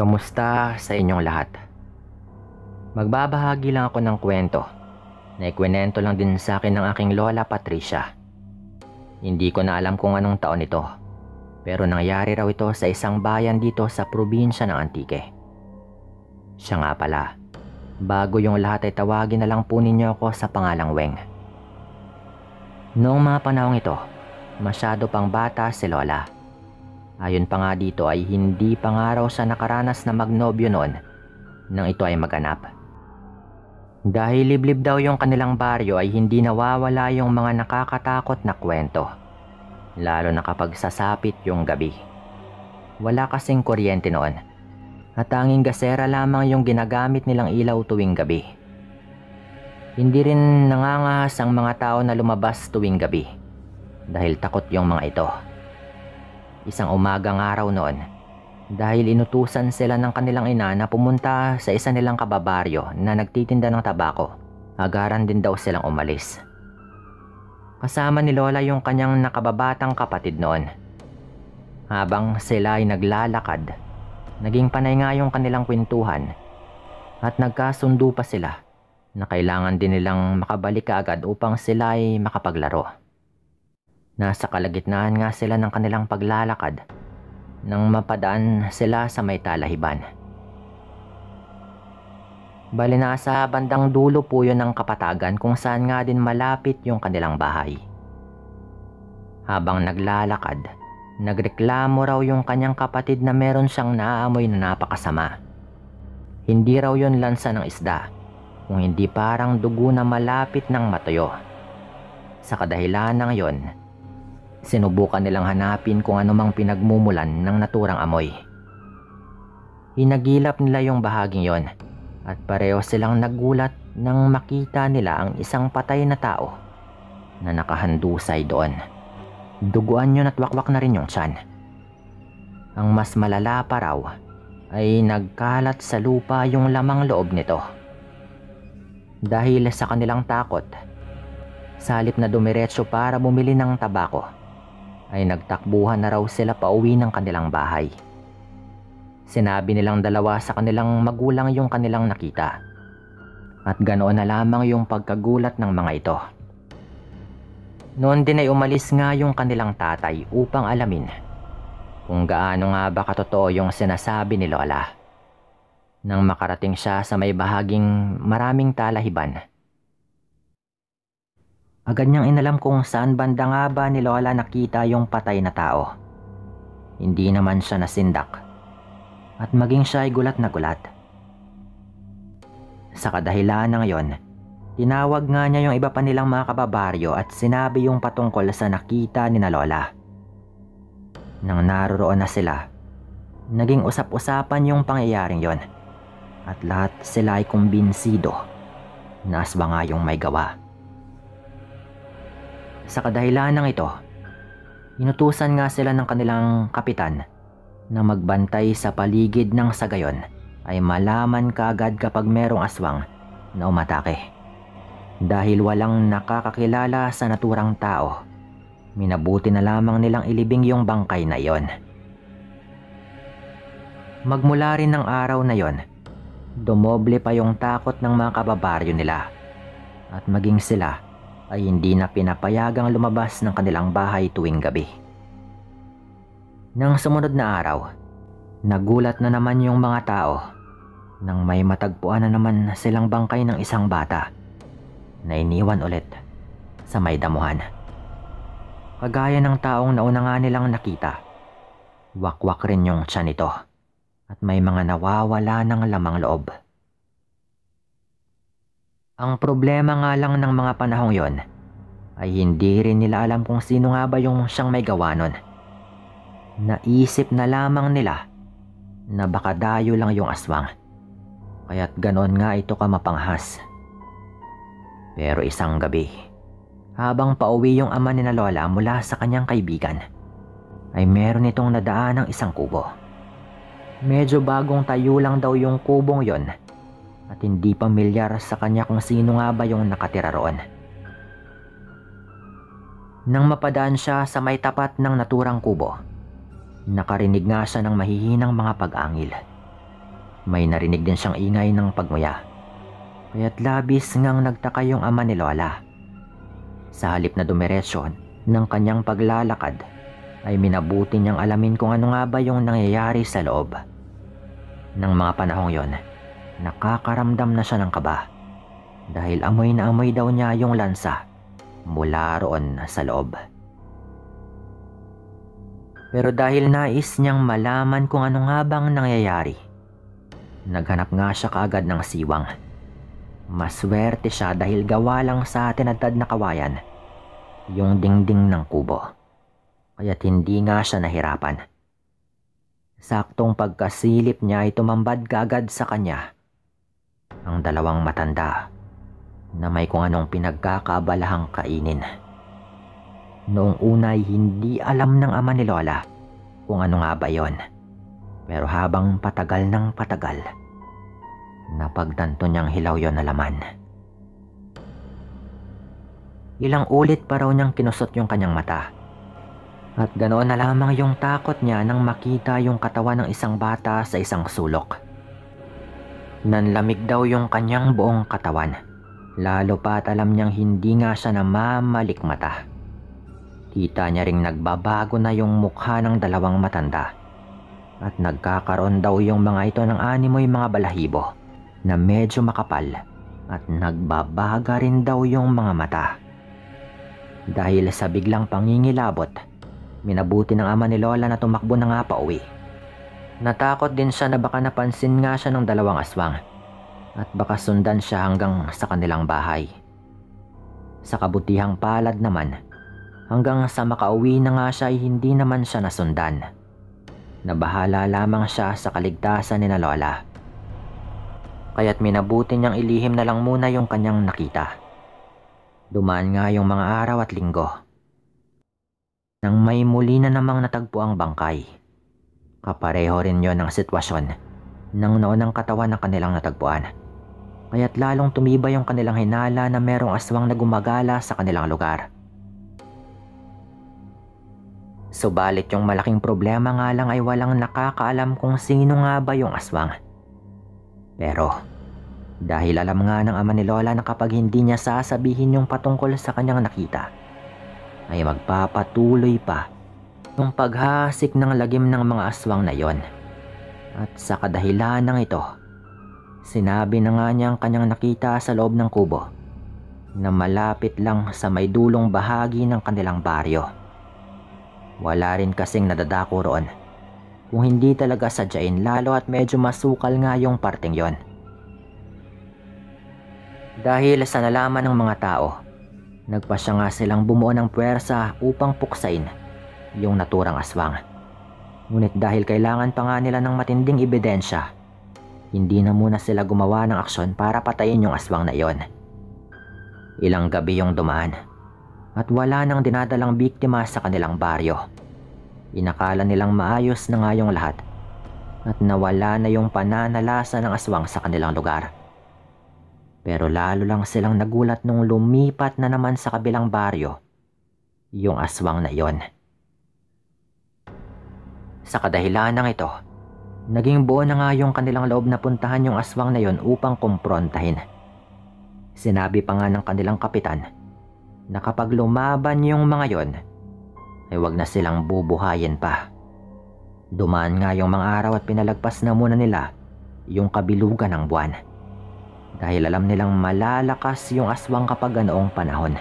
Kamusta sa inyong lahat? Magbabahagi lang ako ng kwento na ikwento lang din sa akin ng aking lola Patricia. Hindi ko na alam kung anong taon ito, pero nangyari raw ito sa isang bayan dito sa probinsya ng Antique. Siya nga pala, bago yung lahat ay tawagin na lang po ninyo ako sa pangalang Weng. Noong mga panahong ito, masyado pang bata si lola. Ayon pa nga dito ay hindi pa nga raw siya nakaranas na magnobyo noon nang ito ay maganap. Dahil liblib daw yung kanilang baryo ay hindi nawawala yung mga nakakatakot na kwento. Lalo na kapag sasapit yung gabi. Wala kasing kuryente noon. At tanging gasera lamang yung ginagamit nilang ilaw tuwing gabi. Hindi rin nangangahas ang mga tao na lumabas tuwing gabi. Dahil takot yung mga ito. Isang umagang araw noon, dahil inutusan sila ng kanilang ina na pumunta sa isa nilang kababaryo na nagtitinda ng tabako, agaran din daw silang umalis. Kasama ni Lola yung kanyang nakababatang kapatid noon. Habang sila ay naglalakad, naging panay nga yung kanilang kwentuhan at nagkasundo pa sila na kailangan din nilang makabalik kaagad upang sila ay makapaglaro. Nasa kalagitnaan nga sila ng kanilang paglalakad nang mapadaan sila sa may talahiban. Bali nasa bandang dulo po yun ng kapatagan kung saan nga din malapit yung kanilang bahay. Habang naglalakad, nagreklamo raw yung kanyang kapatid na meron siyang naaamoy na napakasama. Hindi raw yun lansa ng isda, kung hindi parang dugo na malapit ng matuyo. Sa kadahilan ng yon, sinubukan nilang hanapin kung anumang pinagmumulan ng naturang amoy. Hinagilap nila yung bahaging yon at pareho silang nagulat nang makita nila ang isang patay na tao na nakahandusay doon. Duguan yun at wakwak na rin yung tiyan. Ang mas malala pa raw ay nagkalat sa lupa yung lamang loob nito. Dahil sa kanilang takot, sa halip na dumiretso para bumili ng tabako, ay nagtakbuhan na raw sila pauwi ng kanilang bahay. Sinabi nilang dalawa sa kanilang magulang yung kanilang nakita. At ganoon na lamang yung pagkagulat ng mga ito. Noon din ay umalis nga yung kanilang tatay upang alamin kung gaano nga ba katotoo yung sinasabi ni Lola. Nang makarating siya sa may bahaging maraming talahiban, agad niyang inalam kung saan banda nga ba ni Lola nakita yung patay na tao. Hindi naman siya nasindak at maging siya ay gulat na gulat. Sa kadahilan ng yon, tinawag nga niya yung iba pa nilang mga kababaryo at sinabi yung patungkol sa nakita ni na Lola. Nang naroroon na sila, naging usap-usapan yung pangyayaring yon at lahat sila ay kumbinsido na aswang nga yung may gawa. Sa kadahilan ng ito, inutusan nga sila ng kanilang kapitan na magbantay sa paligid ng sagayon ay malaman kaagad kapag merong aswang na umatake. Dahil walang nakakakilala sa naturang tao, minabuti na lamang nilang ilibing yung bangkay na iyon. Magmula rin ng araw na yon, dumoble pa yung takot ng mga kababaryo nila at maging sila ay hindi na pinapayagang lumabas ng kanilang bahay tuwing gabi. Nang sumunod na araw, nagulat na naman yung mga tao nang may matagpuan na naman silang bangkay ng isang bata na iniwan ulit sa may damuhan. Kagaya ng taong nauna nga nilang nakita, wakwak rin yung tiyan nito at may mga nawawala ng lamang loob. Ang problema nga lang ng mga panahong yon ay hindi rin nila alam kung sino nga ba yung siyang may gawa nun. Naisip na lamang nila na baka dayo lang yung aswang, kaya't ganon nga ito kamapanghas. Pero isang gabi, habang pauwi yung ama ni na Lola mula sa kanyang kaibigan, ay meron itong nadaan ng isang kubo. Medyo bagong tayo lang daw yung kubong yon at hindi pamilyar sa kanya kung sino nga ba yung nakatira roon. Nang mapadaan siya sa may tapat ng naturang kubo, nakarinig nga siya ng mahihinang mga pag-angil. May narinig din siyang ingay ng pagmuya. Kaya't labis ngang nagtaka yung ama ni Lola. Sa halip na dumiretso ng kanyang paglalakad, ay minabuti niyang alamin kung ano nga ba yung nangyayari sa loob. Nang mga panahong yon, nakakaramdam na siya ng kaba dahil amoy na amoy daw niya yung lansa mula roon sa loob. Pero dahil nais niyang malaman kung ano nga bang nangyayari, naghanap nga siya kaagad ng siwang. Maswerte siya dahil gawa lang sa tinadtad na kawayan yung dingding ng kubo, kaya't hindi nga siya nahirapan. Saktong pagkasilip niya ay tumambad kaagad sa kanya ang dalawang matanda na may kung anong pinagkakabalahang kainin. Noong una ay hindi alam ng ama ni Lola kung ano nga ba yon. Pero habang patagal ng patagal, napagtanto niyang hilaw yon na laman. Ilang ulit pa raw niyang kinusot yung kanyang mata. At ganoon na lamang yung takot niya nang makita yung katawan ng isang bata sa isang sulok. Nanlamig daw yung kanyang buong katawan. Lalo pa't alam niyang hindi nga siya namamalikmata. Kita niya ring nagbabago na yung mukha ng dalawang matanda. At nagkakaroon daw yung mga ito ng animoy mga balahibo na medyo makapal. At nagbabaga rin daw yung mga mata. Dahil sa biglang pangingilabot, minabuti ng ama ni Lola na tumakbo na nga pa uwi. Natakot din siya na baka napansin nga siya ng dalawang aswang at baka sundan siya hanggang sa kanilang bahay. Sa kabutihang palad naman, hanggang sa makauwi na nga siya ay hindi naman siya nasundan. Nabahala lamang siya sa kaligtasan ni na Lola. Kaya't minabuti niyang ilihim na lang muna yung kanyang nakita. Dumaan nga yung mga araw at linggo nang may muli na namang natagpo ang bangkay. Kapareho rin yon ang sitwasyon ng noon ng katawan ng kanilang natagpuan. Kaya't lalong tumibay yung kanilang hinala na merong aswang na gumagala sa kanilang lugar. Subalit yung malaking problema nga lang ay walang nakakaalam kung sino nga ba yung aswang. Pero dahil alam nga ng ama ni Lola na kapag hindi niya sasabihin yung patungkol sa kanyang nakita, ay magpapatuloy pa yung paghasik ng lagim ng mga aswang na yon. At sa kadahilan ng ito, sinabi na nga niya ang kanyang nakita sa loob ng kubo na malapit lang sa may dulong bahagi ng kanilang baryo. Wala rin kasing nadadako roon kung hindi talaga sadyain, lalo at medyo masukal nga yung parteng yon. Dahil sa nalaman ng mga tao, nagpasya nga silang bumuo ng puwersa upang puksain yung naturang aswang. Ngunit dahil kailangan pa nga nila ng matinding ebidensya, hindi na muna sila gumawa ng aksyon para patayin yung aswang na iyon. Ilang gabi yung dumaan at wala nang dinadalang biktima sa kanilang baryo. Inakala nilang maayos na nga yung lahat at nawala na yung pananalasa ng aswang sa kanilang lugar. Pero lalo lang silang nagulat nung lumipat na naman sa kabilang baryo yung aswang na iyon. Sa kadahilan ng ito, naging buo na nga yung kanilang loob na puntahan yung aswang na iyon upang kumprontahin. Sinabi pa nga ng kanilang kapitan na kapag lumaban yung mga yon, ay wag na silang bubuhayin pa. Dumaan nga yung mga araw at pinalagpas na muna nila yung kabilugan ng buwan. Dahil alam nilang malalakas yung aswang kapag ganoong panahon.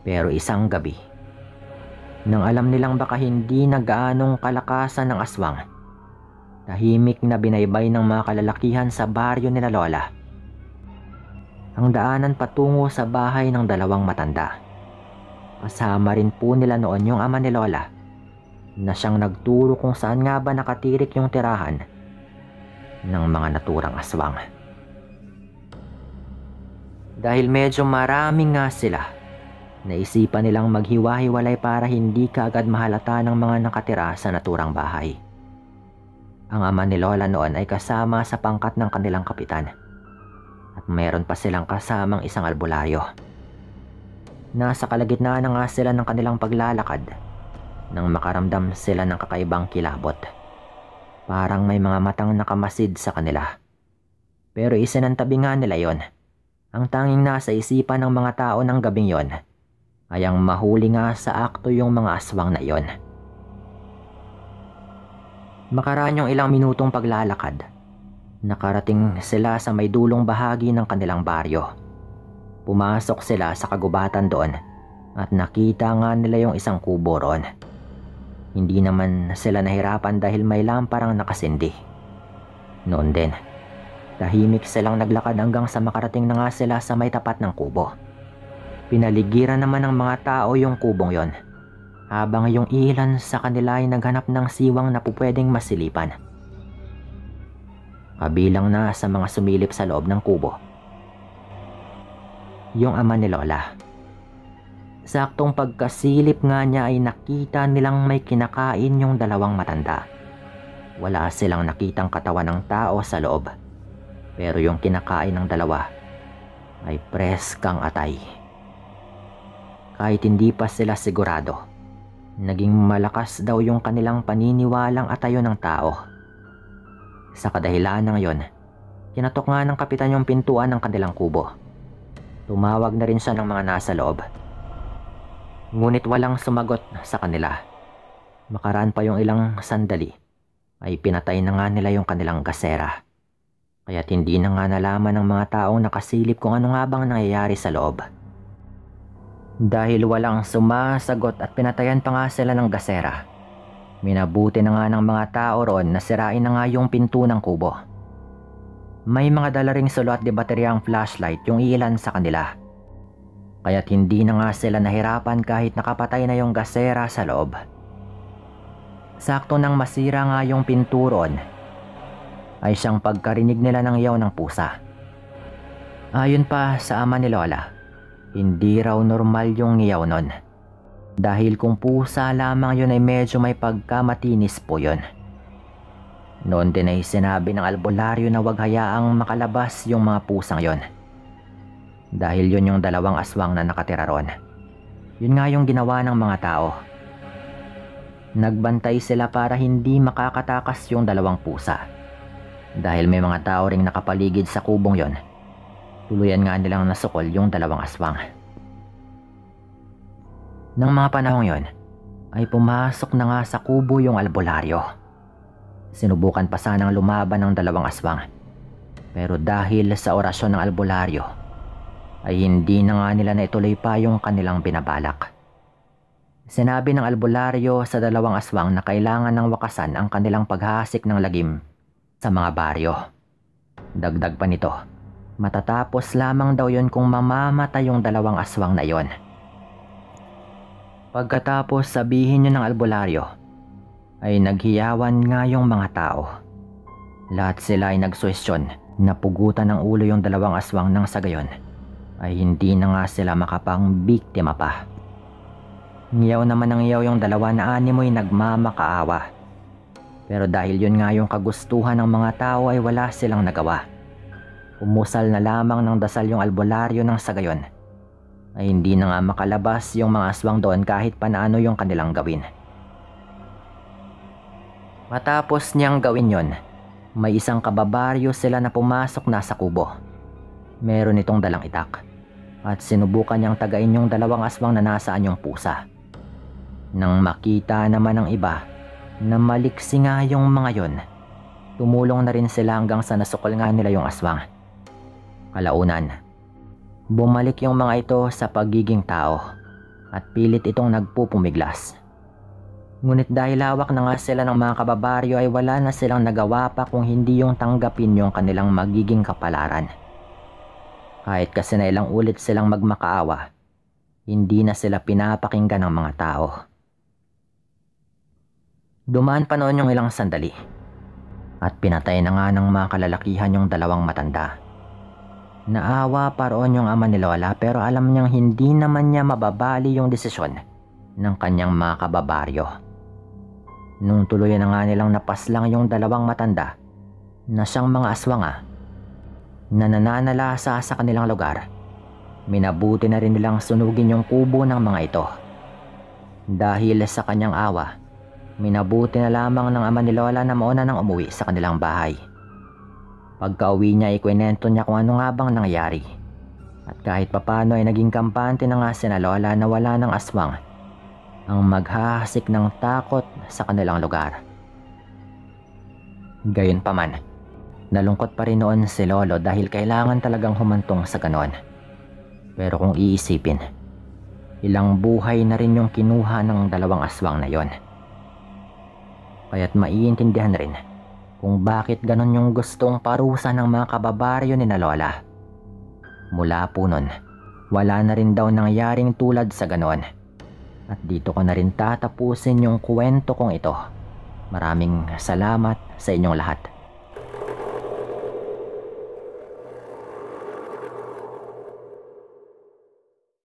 Pero isang gabi, nang alam nilang baka hindi na gaanong kalakasan ng aswang, tahimik na binaybay ng mga kalalakihan sa baryo nila Lola ang daanan patungo sa bahay ng dalawang matanda. Kasama rin po nila noon yung ama ni Lola na siyang nagturo kung saan nga ba nakatirik yung tirahan ng mga naturang aswang. Dahil medyo marami nga sila, naisipan nilang maghiwa-hiwalay para hindi kaagad mahalata ng mga nakatira sa naturang bahay. Ang ama ni Lola noon ay kasama sa pangkat ng kanilang kapitan at mayroon pa silang kasamang isang albularyo. Nasa kalagitnaan na nga sila ng kanilang paglalakad nang makaramdam sila ng kakaibang kilabot. Parang may mga matang nakamasid sa kanila. Pero isinantabi nga nila yon. Ang tanging nasa isipan ng mga tao ng gabing yon ay ang mahuli nga sa akto yung mga aswang na yon. Makaraan yung ilang minutong paglalakad, nakarating sila sa may dulong bahagi ng kanilang baryo. Pumasok sila sa kagubatan doon at nakita nga nila yung isang kubo roon. Hindi naman sila nahirapan dahil may lamparang nakasindi. Noon din, tahimik silang naglakad hanggang sa makarating na nga sila sa may tapat ng kubo. Pinaligiran naman ng mga tao yung kubong yon, habang yung ilan sa kanila ay naghanap ng siwang na pupwedeng masilipan. Kabilang na sa mga sumilip sa loob ng kubo yung ama ni Lola. Saktong pagkasilip nga niya ay nakita nilang may kinakain yung dalawang matanda. Wala silang nakitang katawan ng tao sa loob, pero yung kinakain ng dalawa ay preskang atay. Kahit hindi pa sila sigurado, naging malakas daw yung kanilang paniniwalang atayo ng tao. Sa kadahilan ng yon, kinatok nga ng kapitan yung pintuan ng kanilang kubo. Tumawag na rin siya ng mga nasa loob. Ngunit walang sumagot sa kanila. Makaraan pa yung ilang sandali, ay pinatay na nga nila yung kanilang gasera. Kaya't hindi na nga nalaman ng mga taong nakasilip kung ano nga bang nangyayari sa loob. Dahil walang sumasagot at pinatayan pa nga sila ng gasera, minabuti na nga ng mga tao roon na sirain na nga yung pinto ng kubo. May mga dala ring solo at de bateryang flashlight yung ilan sa kanila. Kaya't hindi na nga sila nahirapan kahit nakapatay na yung gasera sa loob. Sakto nang masira nga yung pinto roon, ay siyang pagkarinig nila ng yaw ng pusa. Ayon pa sa ama ni Lola, hindi raw normal yung ngiyaw nun. Dahil kung pusa lamang yun ay medyo may pagkamatinis po yun. Noon din ay sinabi ng albularyo na wag hayaang makalabas yung mga pusang yon. Dahil yun yung dalawang aswang na nakatira ron. Yun nga yung ginawa ng mga tao. Nagbantay sila para hindi makakatakas yung dalawang pusa. Dahil may mga tao ring nakapaligid sa kubong yon, tuluyan nga nilang nasukol yung dalawang aswang. Nang mga panahong yon, ay pumasok na nga sa kubo yung albularyo. Sinubukan pa sanang lumaban ng dalawang aswang. Pero dahil sa orasyon ng albularyo, ay hindi na nga nila naituloy pa yung kanilang binabalak. Sinabi ng albularyo sa dalawang aswang na kailangan ng wakasan ang kanilang paghasik ng lagim sa mga baryo. Dagdag pa nito, matatapos lamang daw yon kung mamamatay yung dalawang aswang na yon. Pagkatapos sabihin yun ng albularyo, ay naghiyawan nga yung mga tao. Lahat sila ay nagsuwestyon na pugutan ng ulo yung dalawang aswang nang sa gayon ay hindi na nga sila makapang biktima pa. Ngiyaw naman ng ngiyaw yung dalawa na animoy nagmamakaawa. Pero dahil yun nga yung kagustuhan ng mga tao ay wala silang nagawa. Umusal na lamang ng dasal yung albularyo nang sa gayon ay hindi na nga makalabas yung mga aswang doon kahit paano yung kanilang gawin. Matapos niyang gawin yon, may isang kababaryo sila na pumasok na sa kubo. Meron itong dalang itak at sinubukan niyang tagain yung dalawang aswang na nasaan yung pusa. Nang makita naman ng iba na maliksi nga yung mga yon, tumulong na rin sila hanggang sa nasukol nga nila yung aswang. Kalaunan, bumalik yung mga ito sa pagiging tao at pilit itong nagpupumiglas. Ngunit dahil hawak na nga sila ng mga kababaryo ay wala na silang nagawa pa kung hindi yung tanggapin yung kanilang magiging kapalaran. Kahit kasi na ilang ulit silang magmakaawa, hindi na sila pinapakinggan ng mga tao. Dumaan pa noon yung ilang sandali at pinatay na nga ng mga kalalakihan yung dalawang matanda. Naawa pa roon yung ama ni Lola pero alam niyang hindi naman niya mababali yung desisyon ng kanyang mga kababaryo. Nung tuluyan na nga nilang napaslang yung dalawang matanda na siyang mga aswanga na nananalasa sa kanilang lugar, minabuti na rin nilang sunugin yung kubo ng mga ito. Dahil sa kanyang awa, Minabuti na lamang ng ama ni Lola na mauna nang umuwi sa kanilang bahay. Pagka-uwi niya ikwinento niya kung ano nga bang nangyari. At kahit papano ay naging kampante na nga sina Lola na wala ng aswang ang maghahasik ng takot sa kanilang lugar. Gayunpaman, nalungkot pa rin noon si Lolo dahil kailangan talagang humantong sa ganon. Pero kung iisipin, ilang buhay na rin yung kinuha ng dalawang aswang na yon. Kaya't maiintindihan rin kung bakit ganon yung gustong parusa ng mga kababaryo ni na Lola. Mula po nun, wala na rin daw nangyaring tulad sa ganon. At dito ko na rin tatapusin yung kwento kong ito. Maraming salamat sa inyong lahat.